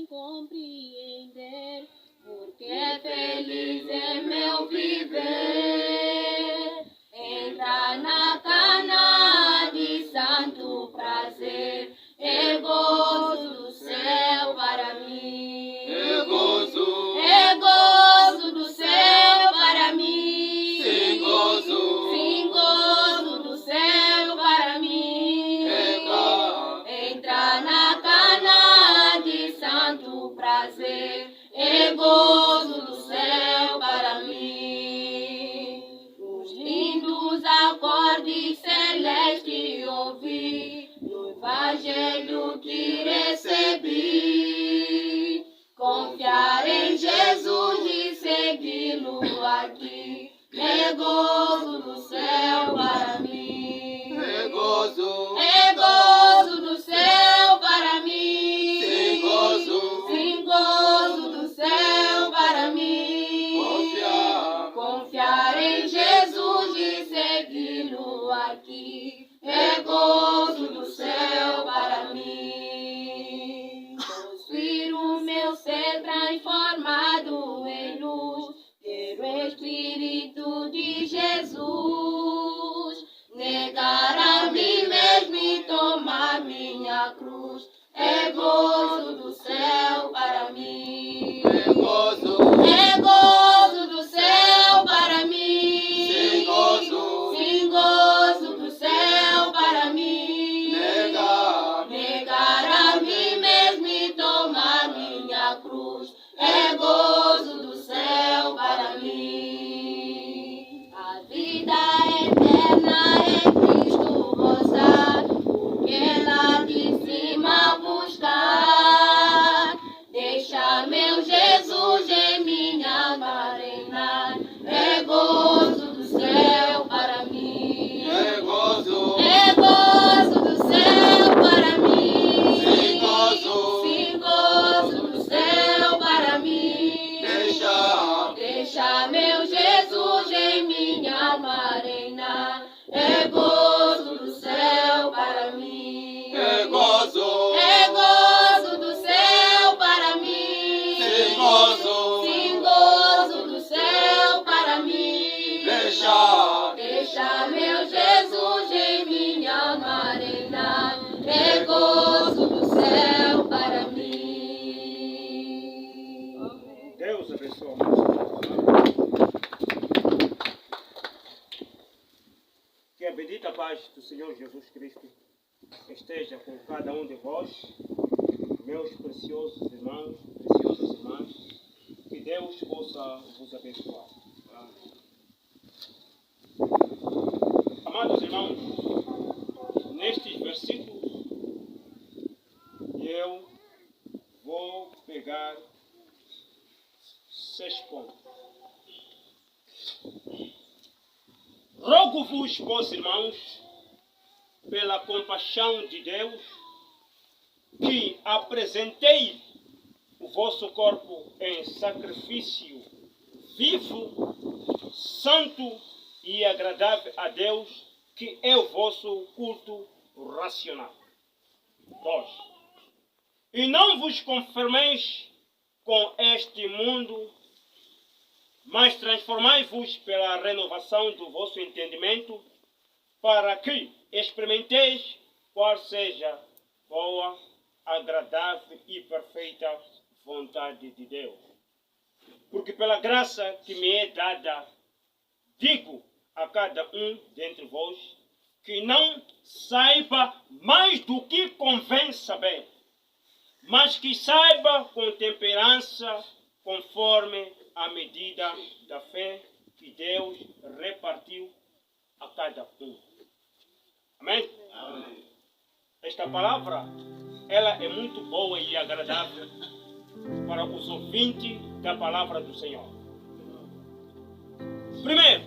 sem compreender, porque feliz é meu viver. Entrar na cana de santo prazer, é gozo do céu para mim. É gozo Do céu para mim. Sim, gozo do céu para mim. Entrar na cana de santo prazer, é gozo do céu para mim. Os lindos acordes celestes ouvi no evangelho que recebi. Confiar em Jesus e segui-lo aqui, é gozo do céu para mim. É gozo do céu para mim. Sim, gozo do céu para mim. Confiar em Jesus e segui-lo aqui, é gozo do céu para mim. Possuir o meu ser transformado em luz, ter o Espírito de Jesus, negar a mim mesmo e tomar minha cruz, é gozo do céu para mim. É gozo do céu para mim. Sim, gozo do céu para mim. Negar a mim mesmo e tomar minha cruz, é gozo do céu para mim. A vida eterna em Cristo gozar, porque lá de cima buscar. Deixar meu Jesus em minha alma reinar, é gozo do céu para mim. É gozo do céu para mim. Sim, gozo do céu para mim. Deixar meu Jesus em minha alma reinar, é gozo do céu para mim. É gozo do céu para mim. Sim, gozo do céu para mim. Deixar meu Jesus em minha alma reinar, é gozo do céu para mim. Deus abençoe. Que a bendita paz do Senhor Jesus Cristo esteja com cada um de vós, meus preciosos irmãos, preciosas irmãs. Que Deus possa vos abençoar. Amados irmãos, nestes versículos eu vou pegar 6 pontos. Rogo-vos, pois, irmãos, pela compaixão de Deus, que apresentei o vosso corpo em sacrifício vivo, santo e agradável a Deus, que é o vosso culto racional. 2. E não vos conformeis com este mundo, mas transformai-vos pela renovação do vosso entendimento, para que experimenteis qual seja boa, agradável e perfeita vontade de Deus. Porque pela graça que me é dada, digo a cada um dentre vós, que não saiba mais do que convém saber, mas que saiba com temperança, conforme a medida da fé que Deus repartiu a cada um. Amém? Amém. Esta palavra, ela é muito boa e agradável para os ouvintes da palavra do Senhor. Primeiro,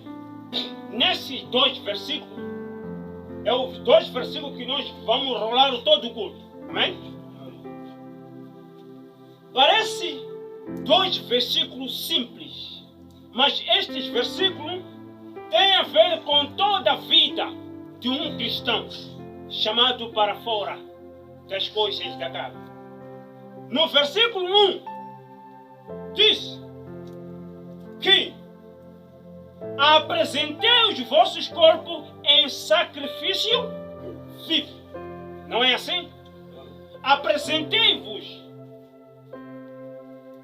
nesses 2 versículos, é os 2 versículos que nós vamos rolar todo o culto. Amém? Parece 2 versículos simples, mas estes versículos têm a ver com toda a vida de um cristão chamado para fora das coisas da carne. no versículo 1, diz que apresentei os vossos corpos em sacrifício vivo. Não é assim? Apresentei-vos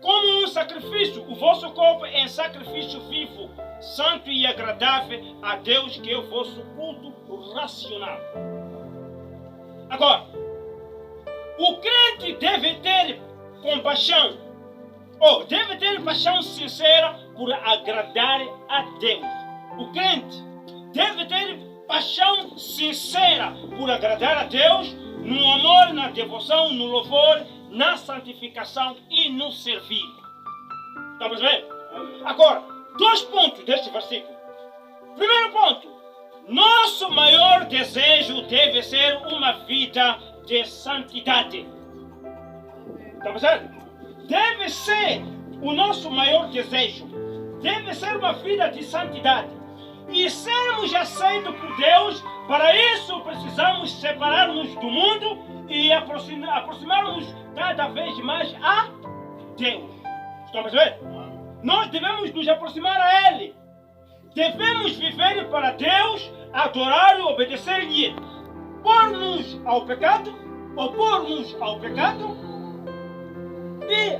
como um sacrifício, o vosso corpo em sacrifício vivo, santo e agradável a Deus, que é o vosso culto racional. Agora, o crente deve ter compaixão, ou deve ter paixão sincera por agradar a Deus. O crente deve ter paixão sincera por agradar a Deus, no amor, na devoção, no louvor, na santificação e no servir. Estamos vendo? Agora, 2 pontos deste versículo. Primeiro ponto: nosso maior desejo deve ser uma vida de santidade. Estamos vendo? Deve ser o nosso maior desejo. Deve ser uma vida de santidade. E sermos aceitos por Deus, para isso precisamos separar-nos do mundo e aproximar-nos cada vez mais a Deus. Estamos vendo? Nós devemos nos aproximar a Ele. Devemos viver para Deus, adorar e obedecer-lhe. Pôr-nos ao pecado, opor-nos ao pecado e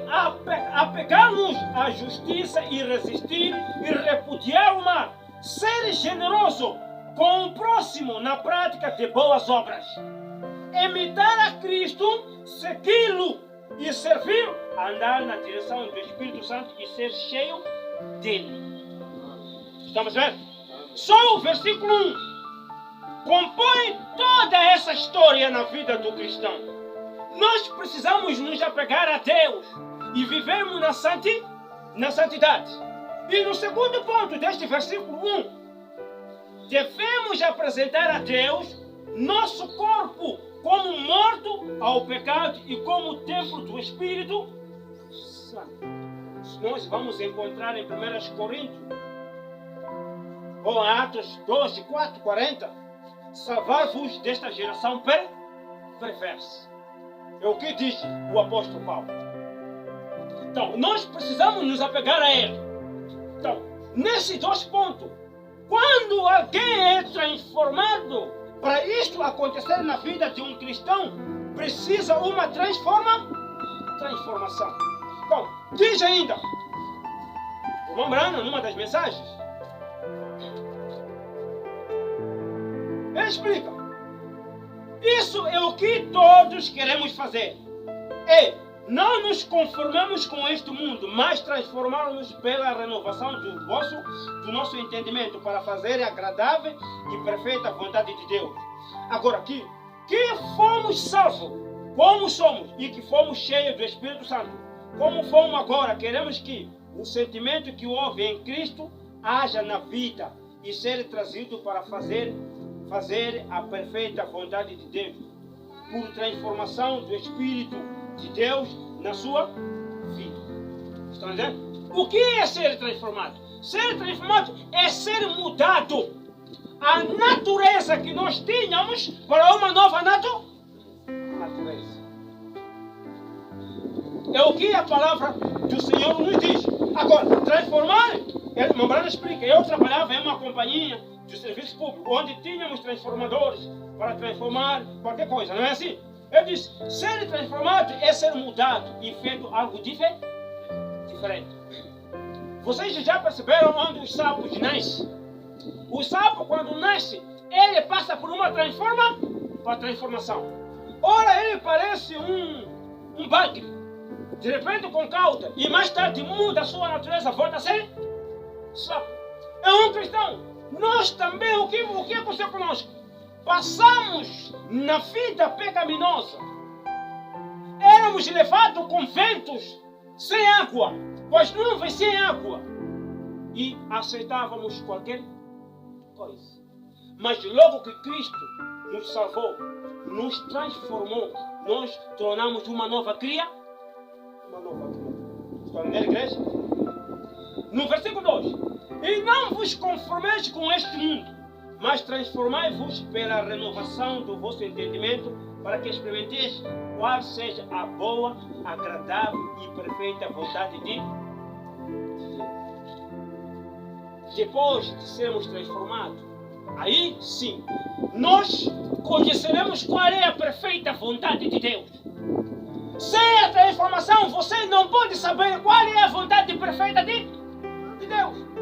apegar-nos à justiça e resistir e repudiar o mal. Ser generoso com o próximo na prática de boas obras. Imitar a Cristo, segui-lo e servir, andar na direção do Espírito Santo e ser cheio dele. Estamos vendo? Só o versículo 1 compõe toda essa história na vida do cristão. Nós precisamos nos apegar a Deus e vivermos na santidade. E no segundo ponto deste versículo 1, devemos apresentar a Deus nosso corpo como morto ao pecado e como templo do Espírito Santo. Nós vamos encontrar em 1 Coríntios, ou Atos 12, 4, 40, salvar-vos desta geração perversa. É o que diz o apóstolo Paulo. Então, nós precisamos nos apegar a ele. Então, nesses 2 pontos, quando alguém é transformado, para isto acontecer na vida de um cristão, precisa uma transformação. Então, diz ainda, o irmão Brana, numa das mensagens, ele explica, isso é o que todos queremos fazer. Não nos conformamos com este mundo, mas transformarmos pela renovação do nosso entendimento para fazer a agradável e perfeita vontade de Deus. Agora, que fomos salvos, como somos, e que fomos cheios do Espírito Santo, como fomos agora, queremos que o sentimento que houve em Cristo haja na vida e ser trazido para fazer a perfeita vontade de Deus, por transformação do Espírito de Deus na sua vida. Estão entendendo? O que é ser transformado? Ser transformado é ser mudado. A natureza que nós tínhamos para uma nova natureza. É o que a palavra do Senhor nos diz. Agora, transformar, o Mambrana explica, eu trabalhava em uma companhia de serviço público, onde tínhamos transformadores para transformar qualquer coisa, não é assim? Eu disse, ser transformado é ser mudado e feito algo diferente. Vocês já perceberam onde os sapos nascem? O sapo, quando nasce, ele passa por uma transformação. Ora, ele parece um bagre, de repente com cauda, e mais tarde muda a sua natureza, volta a ser sapo. É um cristão. Nós também, o que aconteceu conosco? Passamos na vida pecaminosa. Éramos levados com ventos sem água, com as nuvens sem água. E aceitávamos qualquer coisa. Mas logo que Cristo nos salvou, nos transformou, nós tornamos uma nova criatura. Estão na igreja? No versículo 2. E não vos conformeis com este mundo, mas transformai-vos pela renovação do vosso entendimento, para que experimenteis qual seja a boa, agradável e perfeita vontade de Deus. Depois de sermos transformados, aí sim, nós conheceremos qual é a perfeita vontade de Deus. Sem a transformação, você não pode saber qual é a vontade perfeita de Deus.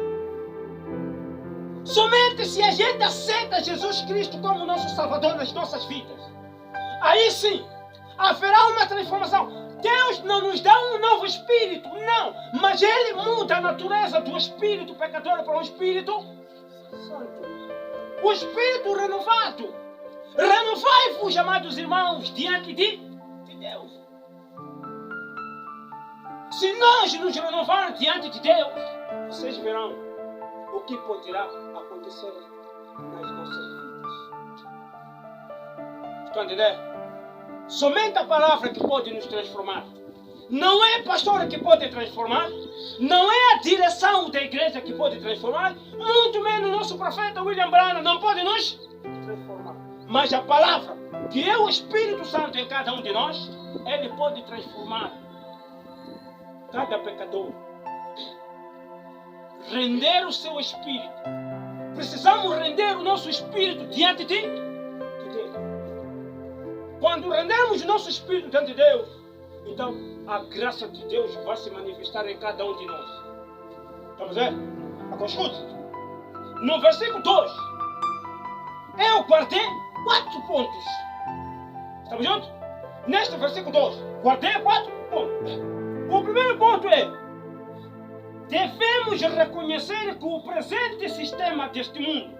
Somente se a gente aceita Jesus Cristo como nosso Salvador nas nossas vidas, aí sim, haverá uma transformação. Deus não nos dá um novo espírito, não, mas Ele muda a natureza do espírito pecador para um espírito santo. O espírito renovado. Renovai-vos, amados irmãos, diante de Deus. Se nós nos renovarmos diante de Deus, vocês verão o que poderá acontecer nas nossas vidas. Estão entendendo? Somente a palavra que pode nos transformar. Não é pastor que pode transformar. Não é a direção da igreja que pode transformar. Muito menos o nosso profeta William Branham não pode nos transformar. Mas a palavra, que é o Espírito Santo em cada um de nós, ele pode transformar cada pecador. Render o seu espírito. Precisamos render o nosso espírito diante de Deus. Quando rendermos o nosso espírito diante de Deus, então a graça de Deus vai se manifestar em cada um de nós. Estamos vendo? Agora escute. No versículo 2, eu guardei 4 pontos. Estamos juntos? Neste versículo 2, guardei 4 pontos. O primeiro ponto é: devemos reconhecer que o presente sistema deste mundo,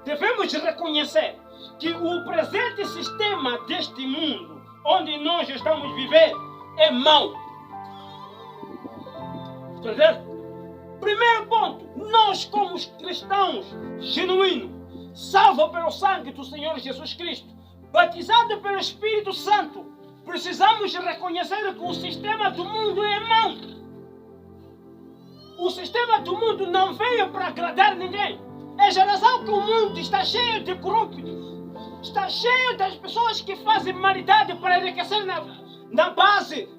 devemos reconhecer que o presente sistema deste mundo, onde nós estamos vivendo, é mau. Primeiro ponto: nós como cristãos genuínos, salvos pelo sangue do Senhor Jesus Cristo, batizados pelo Espírito Santo, precisamos reconhecer que o sistema do mundo é mau. O sistema do mundo não veio para agradar ninguém. É a razão que o mundo está cheio de corruptos. Está cheio das pessoas que fazem maldade para enriquecer na base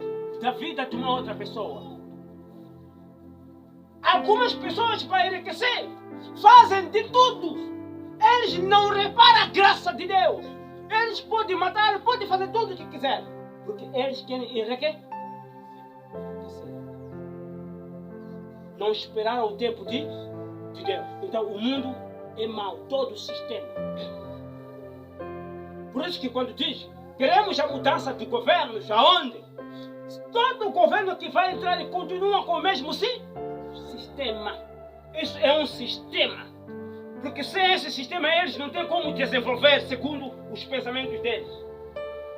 da vida de uma outra pessoa. Algumas pessoas, para enriquecer, fazem de tudo. Eles não reparam a graça de Deus. Eles podem matar, podem fazer tudo o que quiserem, porque eles querem enriquecer. Não esperaram o tempo de Deus. Então o mundo é mau, todo o sistema. Por isso que quando diz, queremos a mudança de governos, aonde? Todo governo que vai entrar e continua com o mesmo sistema. Isso é um sistema. Porque sem esse sistema eles não têm como desenvolver segundo os pensamentos deles.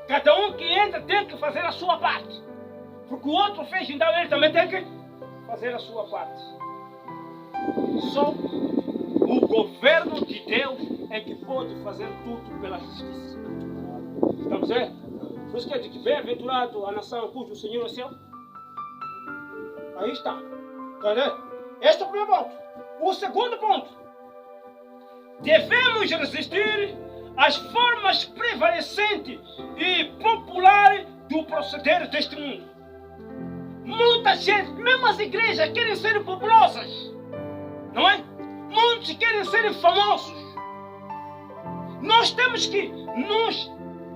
Cada um que entra tem que fazer a sua parte. Porque o outro fez, então ele também tem que fazer a sua parte. Só o governo de Deus é que pode fazer tudo pela justiça. Estamos vendo? Por isso que diz que bem-aventurado a nação cujo Senhor é seu. Aí está. Está vendo? Este é o primeiro ponto. O segundo ponto: devemos resistir às formas prevalecentes e populares do proceder deste mundo. Muita gente, mesmo as igrejas, querem ser populosas, não é? Muitos querem ser famosos. Nós temos que nos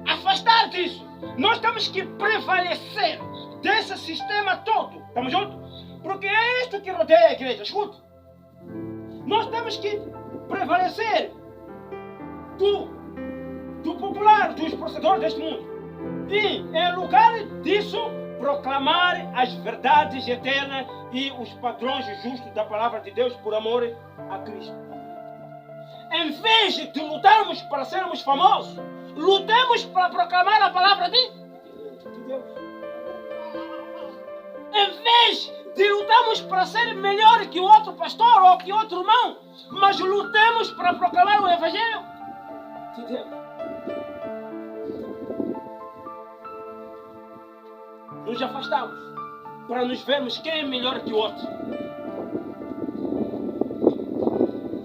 afastar disso. Nós temos que prevalecer desse sistema todo. Estamos juntos? Porque é isto que rodeia a igreja. Escuta. Nós temos que prevalecer do popular, dos procedores deste mundo. E, em lugar disso, proclamar as verdades eternas e os padrões justos da palavra de Deus por amor a Cristo. Em vez de lutarmos para sermos famosos, lutemos para proclamar a palavra de Deus. Em vez de lutarmos para ser melhor que o outro pastor ou que outro irmão, mas lutemos para proclamar o Evangelho de Deus. Nos afastamos para nos vermos quem é melhor que o outro.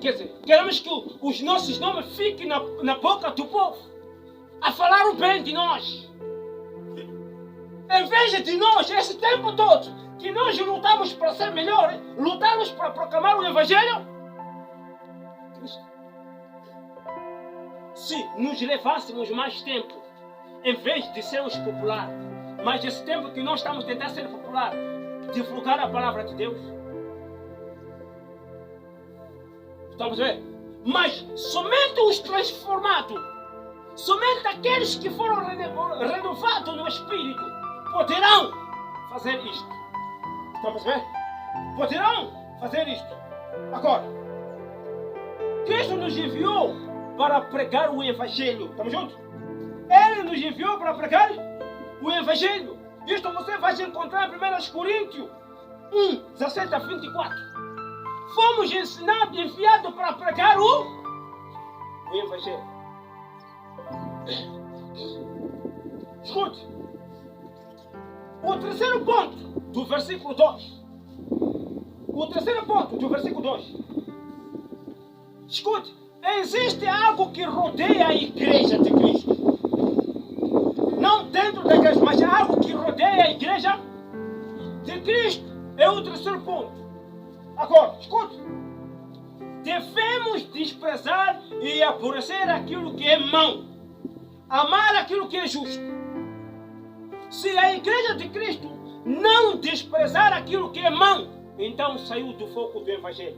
Quer dizer, queremos que os nossos nomes fiquem na boca do povo. a falar o bem de nós. Em vez de nós, esse tempo todo, que nós lutamos para ser melhores, lutamos para proclamar o Evangelho, Cristo. Se nos levássemos mais tempo, em vez de sermos populares, mas esse tempo que nós estamos tentando ser popular, divulgar a palavra de Deus, estamos vendo? Mas somente os transformados, somente aqueles que foram renovados no Espírito, poderão fazer isto. Estamos vendo? Poderão fazer isto. Agora, Cristo nos enviou para pregar o Evangelho. Estamos juntos? Ele nos enviou para pregar o Evangelho. Isto você vai encontrar em 1 Coríntios 1, 17 a 24. Fomos ensinados, enviados para pregar o Evangelho. Escute. O terceiro ponto do versículo 2. O terceiro ponto do versículo 2. Escute. Existe algo que rodeia a igreja de Cristo. Não dentro da igreja, mas algo que rodeia a igreja de Cristo. É o terceiro ponto. Agora, escute. Devemos desprezar e aborrecer aquilo que é mau. Amar aquilo que é justo. Se a igreja de Cristo não desprezar aquilo que é mau, então saiu do foco do Evangelho.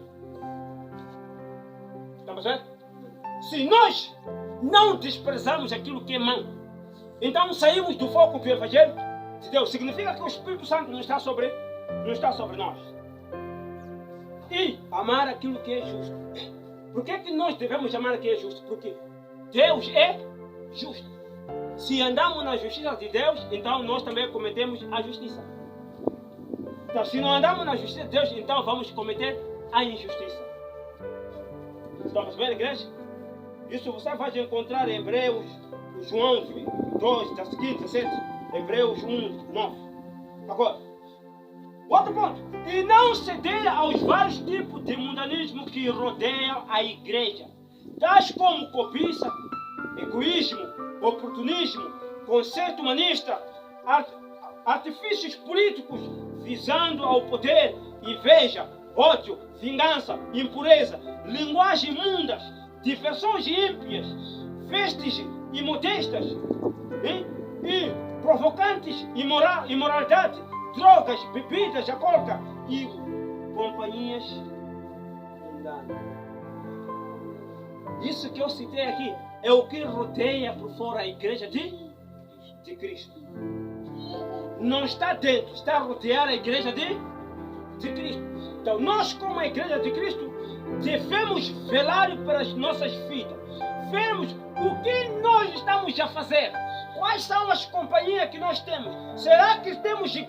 Estamos vendo? Se nós não desprezamos aquilo que é mau, então saímos do foco do Evangelho de Deus. Significa que o Espírito Santo não está sobre nós. E amar aquilo que é justo. Por que nós devemos amar aquilo que é justo? Porque Deus é justo. Se andamos na justiça de Deus, então nós também cometemos a justiça. Então, se não andamos na justiça de Deus, então vamos cometer a injustiça. Estamos vendo, igreja? Isso você vai encontrar em Hebreus, João 2, 15, 17, Hebreus 1, 9. Agora, outro ponto. E não ceder aos vários tipos de mundanismo que rodeiam a igreja, tais como cobiça, egoísmo, oportunismo, conceito humanista, artifícios políticos visando ao poder, inveja, ódio, vingança, impureza, linguagem imundas, diversões ímpias, vestes imodestas e provocantes, imoralidade, drogas, bebidas alcoólicas e companhias mundanas. Isso que eu citei aqui é o que rodeia por fora a igreja de Cristo. Não está dentro, está a rodear a igreja de Cristo. Então nós, como a igreja de Cristo, devemos velar pelas nossas vidas. Vemos o que nós estamos a fazer. Quais são as companhias que nós temos? Será que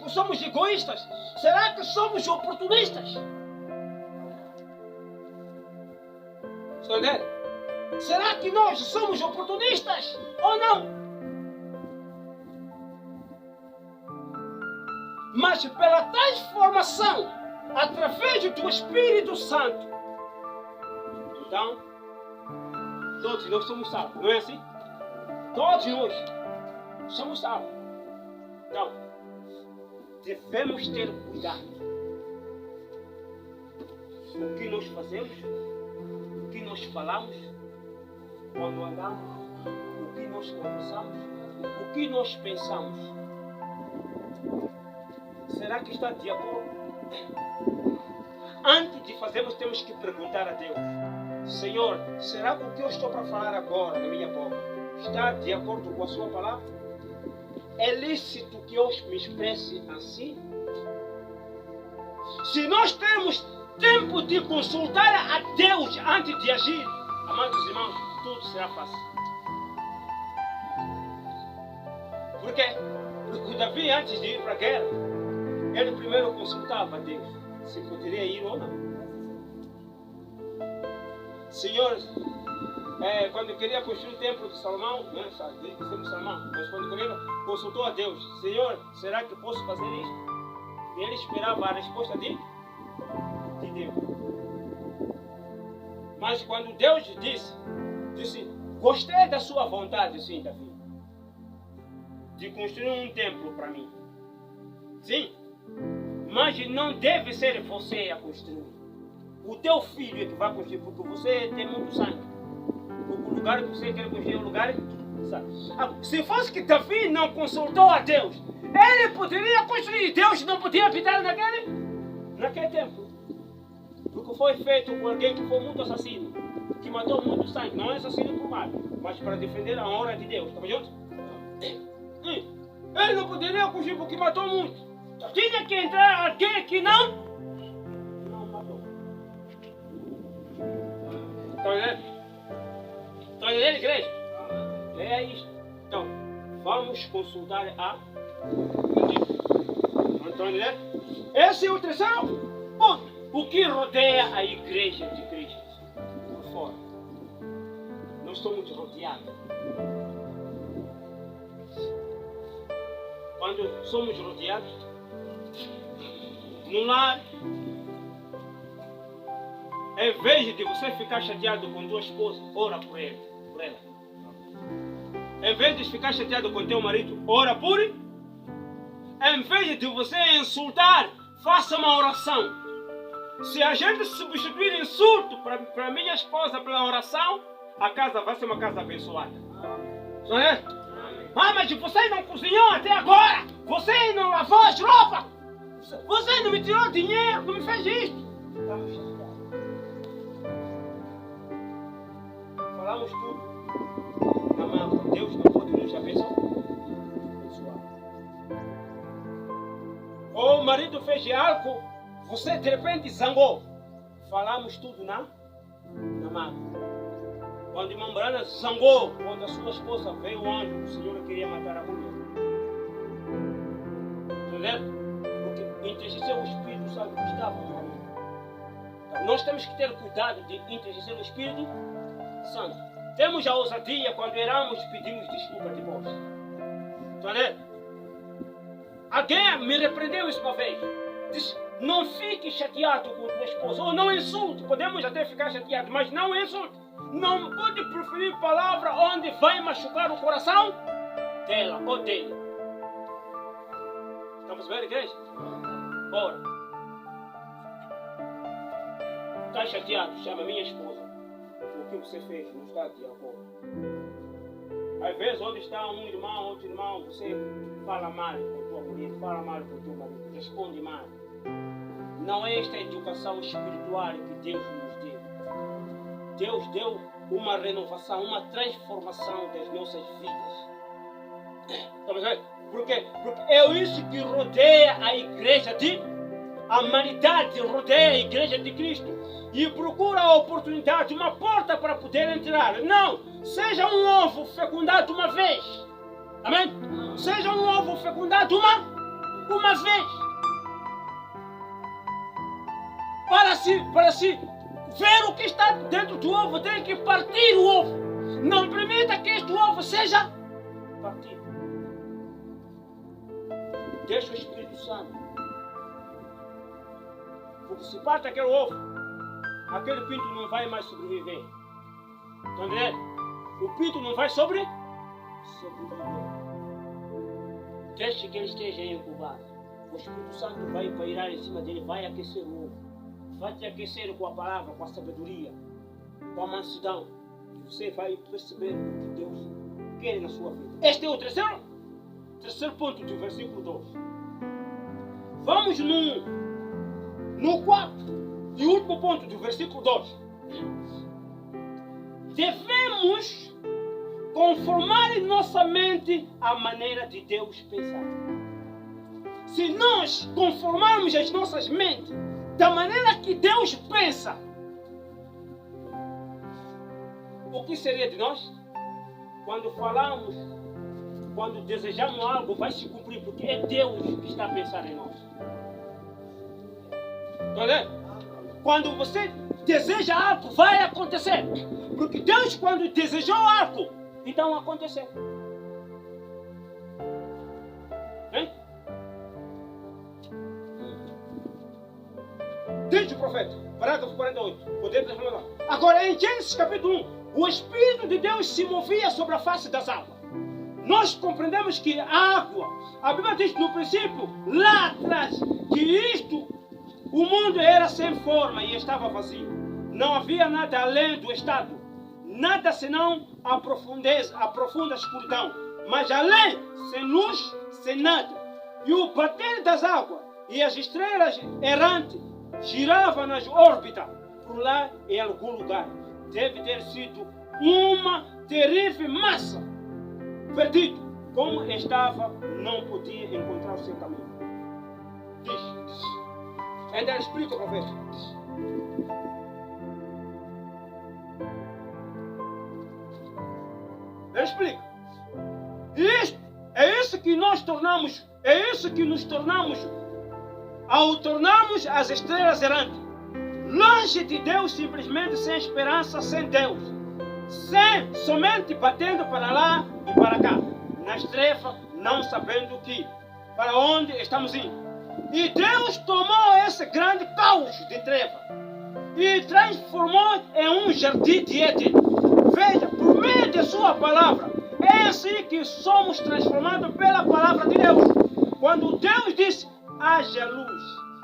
somos egoístas? Será que somos oportunistas? Estão entendendo? Será que nós somos oportunistas ou não? Mas pela transformação através do Espírito Santo, então todos nós somos salvos, não é assim? Todos nós somos salvos. Então devemos ter cuidado. O que nós fazemos, o que nós falamos, quando andamos, o que nós conversamos, o que nós pensamos. Será que está de acordo? Antes de fazermos, temos que perguntar a Deus: Senhor, será que o que eu estou para falar agora na minha boca está de acordo com a sua palavra? É lícito que eu me expresse assim? Se nós temos tempo de consultar a Deus antes de agir, amados irmãos, tudo será fácil. Por quê? Porque Davi, antes de ir para a guerra, ele primeiro consultava a Deus se poderia ir ou não. Senhor, quando queria construir o templo de Salomão, né, de Salomão, mas quando queria, consultou a Deus: Senhor, será que posso fazer isso? E ele esperava a resposta de Deus. Mas quando Deus disse: gostei da sua vontade, sim, Davi. de construir um templo para mim. Sim. Mas não deve ser você a construir. O teu filho é que vai construir, porque você tem muito sangue. O lugar que você quer construir é um lugar sangue. Se fosse que Davi não consultou a Deus, ele poderia construir. Deus não podia habitar naquele templo. Porque foi feito por alguém que foi muito assassino, que matou muito sangue. Não é assassino por mal, mas para defender a honra de Deus. Estamos juntos? Ele não poderia construir porque matou muito. Tinha que entrar alguém que não matou. Estão entendendo, igreja? É isso. Então, vamos consultar a Deus. Estão entendendo? Esse é o terceiro ponto. O que rodeia a igreja de Cristo? Por fora. Nós somos rodeados. Quando somos rodeados, no lar, em vez de você ficar chateado com tua esposa, ora por ela. Em vez de ficar chateado com teu marido, ora por ele. Em vez de você insultar, faça uma oração. Se a gente substituir insulto para minha esposa pela oração, a casa vai ser uma casa abençoada. Não é? Ah, mas você não cozinhou até agora! Você não lavou as roupas! Você não me tirou dinheiro, não me fez isto! Estamos chateados. Falamos tudo. Amado, Deus não pode nos abençoar. Ou o marido fez algo, você de repente zangou. Falamos tudo na mágoa. Quando o irmão Brana zangou, quando a sua esposa veio o anjo, o Senhor queria matar a mulher. Entendeu? Porque entristeceu o Espírito Santo que estava no caminho. Então, nós temos que ter cuidado de entristecer o Espírito Santo. Temos a ousadia quando erramos, pedimos desculpa depois. Entendeu? Alguém me repreendeu isso uma vez. Disse, não fique chateado com tua esposa, ou não insulte. Podemos até ficar chateados, mas não insulte. Não pode proferir palavra onde vai machucar o coração dela ou dele. Estamos vendo, igreja? Bora. Está chateado? Chama minha esposa. O que você fez não está de acordo. Às vezes, onde está um irmão, outro irmão, você fala mal com tua mulher, fala mal com teu marido, responde mal. Não é esta educação espiritual que Deus nos deu. Deus deu uma renovação, uma transformação das nossas vidas. Estamos vendo? Por quê? Porque é isso que rodeia a igreja a humanidade rodeia a igreja de Cristo e procura a oportunidade, uma porta para poder entrar. Não! Seja um ovo fecundado uma vez. Amém? Seja um ovo fecundado uma vez. Para se ver o que está dentro do ovo, tem que partir o ovo. Não permita que este ovo seja partido. Deixa o Espírito Santo. Porque se parte aquele ovo, aquele pinto não vai mais sobreviver. Entendeu? O pinto não vai sobreviver. Deixe que ele esteja incubado. O Espírito Santo vai pairar em cima dele, vai aquecer o ovo. Vai te aquecer com a palavra, com a sabedoria, com a mansidão. E você vai perceber o que Deus quer na sua vida. Este é o terceiro ponto do versículo 2. Vamos no quarto e último ponto do versículo 2. Devemos conformar em nossa mente a maneira de Deus pensar. Se nós conformarmos as nossas mentes da maneira que Deus pensa, o que seria de nós? Quando falamos, quando desejamos algo, vai se cumprir, porque é Deus que está a pensar em nós. Entendeu? Quando você deseja algo, vai acontecer. Porque Deus, quando desejou algo, então aconteceu. Hein? Diz o profeta, parágrafo 48. Podemos falar. Agora, em Gênesis capítulo 1, o Espírito de Deus se movia sobre a face das águas. nós compreendemos que a água, a Bíblia diz no princípio, lá atrás, que isto, o mundo era sem forma e estava vazio. Não havia nada além do estado, nada senão a profunda escuridão. Mas além, sem luz, sem nada. E o bater das águas e as estrelas errantes giravam nas órbitas, por lá em algum lugar. Deve ter sido uma terrível massa. Perdido, como estava, não podia encontrar o seu caminho. Diz. Ainda explica, profeta. Ele explica. Isto é isso que nós tornamos, é isso que nos tornamos ao tornarmos as estrelas errantes. Longe de Deus, simplesmente sem esperança, sem Deus. Somente batendo para lá e para cá. Nas trevas, não sabendo para onde estamos indo. E Deus tomou esse grande caos de treva e transformou em um jardim de Éden. Veja, por meio de sua palavra, é assim que somos transformados pela palavra de Deus. Quando Deus disse, haja luz,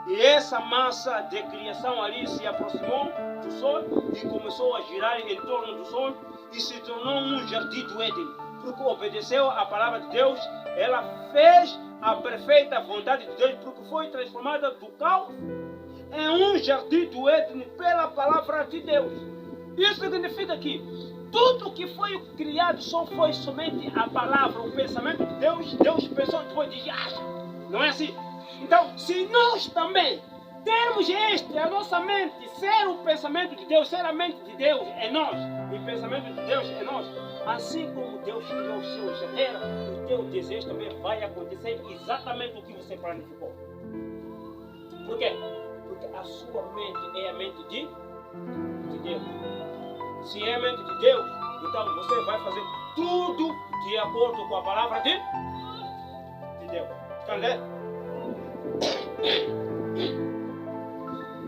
e essa massa de criação ali se aproximou do sol e começou a girar em torno do sol e se tornou um jardim do Éden. Porque obedeceu à palavra de Deus, ela fez a perfeita vontade de Deus, porque foi transformada do caos em um jardim do Éden pela palavra de Deus. Isso significa que tudo que foi criado só foi somente a palavra, o pensamento de Deus. Deus pensou depois de haja. Não é assim? Então, se nós também termos a nossa mente, ser o pensamento de Deus, ser a mente de Deus é nós, e o pensamento de Deus é nós, assim como Deus criou o céu e a terra, o teu desejo também vai acontecer exatamente o que você planificou. Por quê? Porque a sua mente é a mente de Deus. Se é a mente de Deus, então você vai fazer tudo de acordo com a palavra de Deus. Entendeu?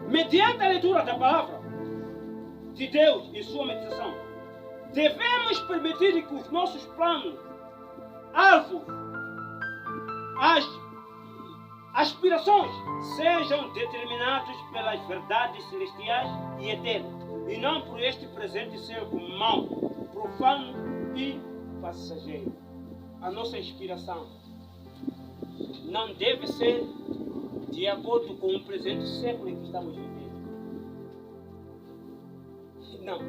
Mediante a leitura da palavra de Deus e sua meditação, devemos permitir que os nossos planos, alvos, aspirações sejam determinados pelas verdades celestiais e eternas, e não por este presente ser mau, profano e passageiro. A nossa inspiração não deve ser de acordo com o presente século em que estamos vivendo. Não.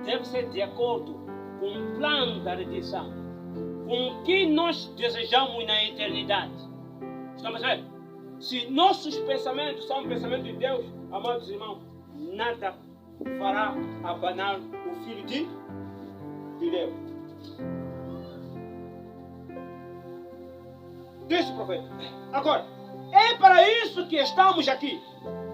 Deve ser de acordo com o plano da redenção, com o que nós desejamos na eternidade. Estamos vendo? Se nossos pensamentos são pensamentos de Deus, amados irmãos, nada fará abanar o Filho de Deus. Disse o profeta. Agora, é para isso que estamos aqui.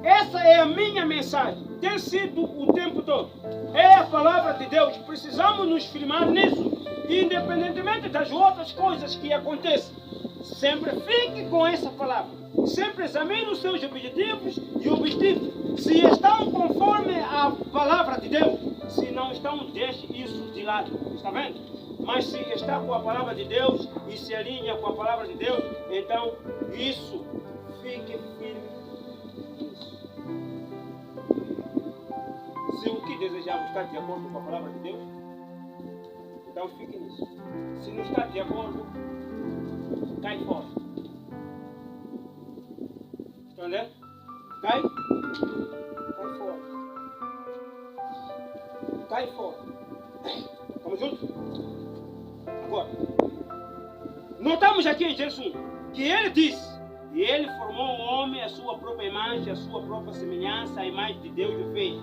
Essa é a minha mensagem. Tem sido o tempo todo. É a palavra de Deus. Precisamos nos firmar nisso. Independentemente das outras coisas que acontecem. Sempre fique com essa palavra. Sempre examine os seus objetivos e objetivos. Se estão conforme a palavra de Deus. Se não estão, deixe isso de lado. Está vendo? Mas se está com a palavra de Deus e se alinha com a palavra de Deus, então isso, fique firme nisso. Se o que desejamos está de acordo com a palavra de Deus, então fique nisso. Se não está de acordo, cai fora. Entendeu? Cai fora. Cai fora. Vamos juntos? Agora, notamos aqui em Gênesis 1 que ele disse, e ele formou o homem à sua própria imagem, à sua própria semelhança, a imagem de Deus o fez.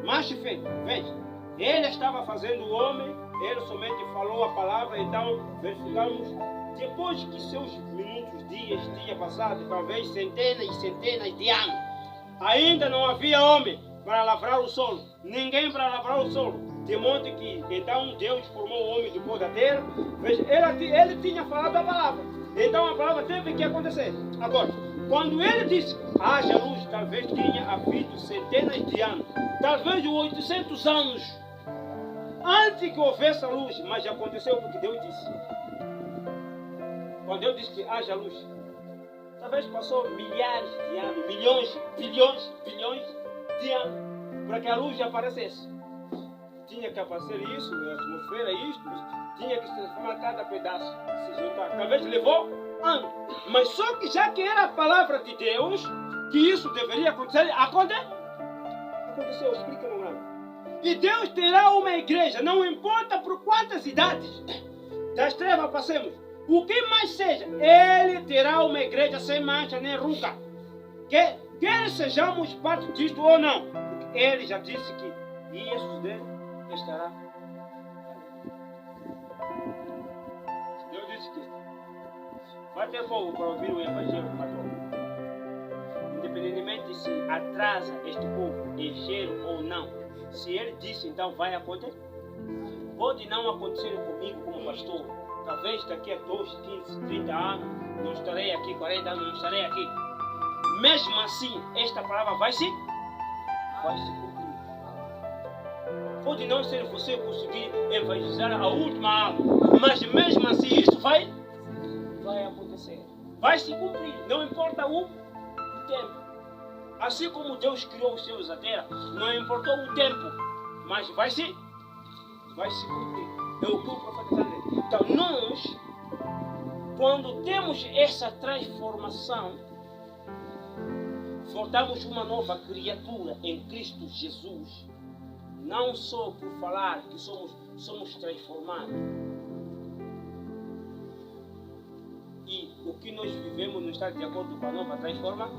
Macho e fêmea, veja, ele estava fazendo o homem, ele somente falou a palavra, então verificamos, depois que seus minutos, dias tinham passado, talvez centenas e centenas de anos, ainda não havia homem para lavrar o solo, ninguém para lavrar o solo. De modo que, então, Deus formou o homem do pó da terra. Veja, ele tinha falado a palavra. Então, a palavra teve que acontecer. Agora, quando ele disse, haja luz, talvez tinha havido centenas de anos. Talvez 800 anos antes que houvesse a luz, mas aconteceu porque Deus disse. Quando Deus disse que haja luz, talvez passou milhares de anos, milhões, bilhões de anos, para que a luz aparecesse. Tinha que aparecer isso, a atmosfera, isto, tinha que se transformar cada pedaço, se juntar. Talvez levou anos, mas só que já que era a palavra de Deus, que isso deveria acontecer, aconteceu, explica no nada. E Deus terá uma igreja, não importa por quantas idades das trevas passemos, o que mais seja, Ele terá uma igreja sem mancha nem ruga. Quer sejamos parte disto ou não, porque Ele já disse que Jesus dele estará ali. Deus disse que vai ter povo para ouvir o Evangelho católico. Independentemente se atrasa este povo, ligeiro ou não. Se Ele disse, então vai acontecer. Pode não acontecer comigo como pastor. Talvez daqui a 2, 15, 30 anos, não estarei aqui, 40 anos, não estarei aqui. Mesmo assim, esta palavra vai se cumprir. Pode não ser você conseguir evangelizar a última alma, mas mesmo assim isso vai acontecer. Vai se cumprir, não importa o tempo. Assim como Deus criou os céus e a terra, não importou o tempo, mas vai se cumprir. É o que o profeta está dizendo. Então nós, quando temos essa transformação, voltamos uma nova criatura em Cristo Jesus. Não só por falar que somos transformados. E o que nós vivemos não está de acordo com a nova transformação.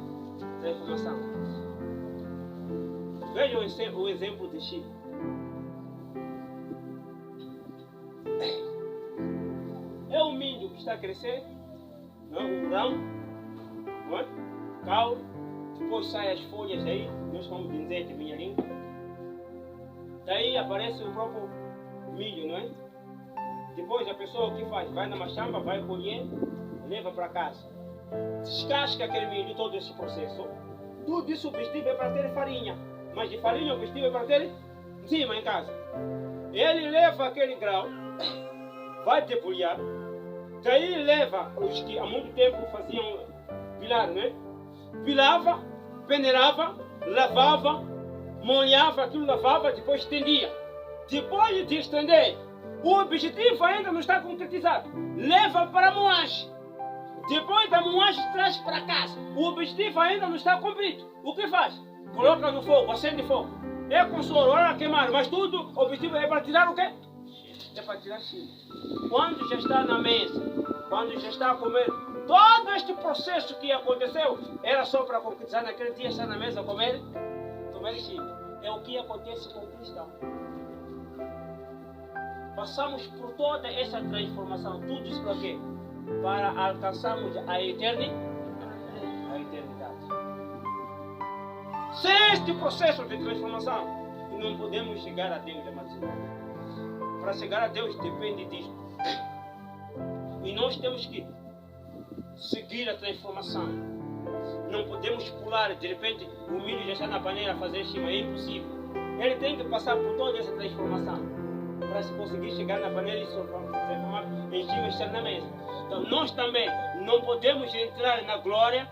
Vejam o exemplo de Chile. É o milho que está a crescer, não é? O grão, não é? Caule, depois saem as folhas aí, nós chamamos de inzete, minha língua. Daí aparece o próprio milho, não é? Depois a pessoa o que faz? Vai na machamba, vai colher, leva para casa. Descasca aquele milho, todo esse processo. Tudo isso o objetivo é para ter farinha. Mas de farinha o objetivo é para ter em cima, em casa. Ele leva aquele grão, vai debulhar. Daí leva os que há muito tempo faziam pilar, né? Pilava, peneirava, lavava, molhava aquilo, lavava, depois estendia. Depois de estender, o objetivo ainda não está concretizado. Leva para a moagem. Depois da moagem traz para casa. O objetivo ainda não está cumprido. O que faz? Coloca no fogo, acende fogo. É consolo, olha queimar, mas tudo, o objetivo é para tirar o quê? É para tirar chile. Quando já está na mesa, quando já está a comer, todo este processo que aconteceu era só para concretizar naquele dia estar na mesa comer chile. É o que acontece com o cristão. Passamos por toda essa transformação, tudo isso para quê? Para alcançarmos a eternidade. Sem este processo de transformação, não podemos chegar a Deus, amados irmãos. Para chegar a Deus depende disso. E nós temos que seguir a transformação. Não podemos pular, de repente o milho já está na panela a fazer cima, é impossível. Ele tem que passar por toda essa transformação para se conseguir chegar na panela e se transformar em cima e estar na mesa. Então nós também não podemos entrar na glória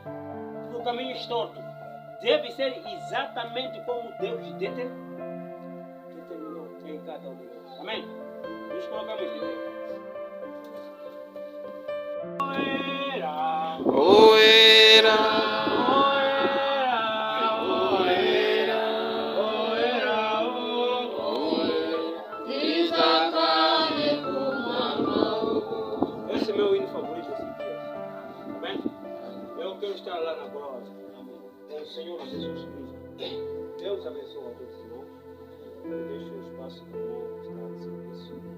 por caminho estorto. Deve ser exatamente como Deus determinou em cada um de nós. Amém? Nos colocamos de pé. Esse é meu hino favorito esses dias. Amém? Eu quero estar lá na glória. Com o Senhor Jesus Cristo. Deus abençoe a todos os irmãos. Deixe o espaço para o irmão estar a serviço.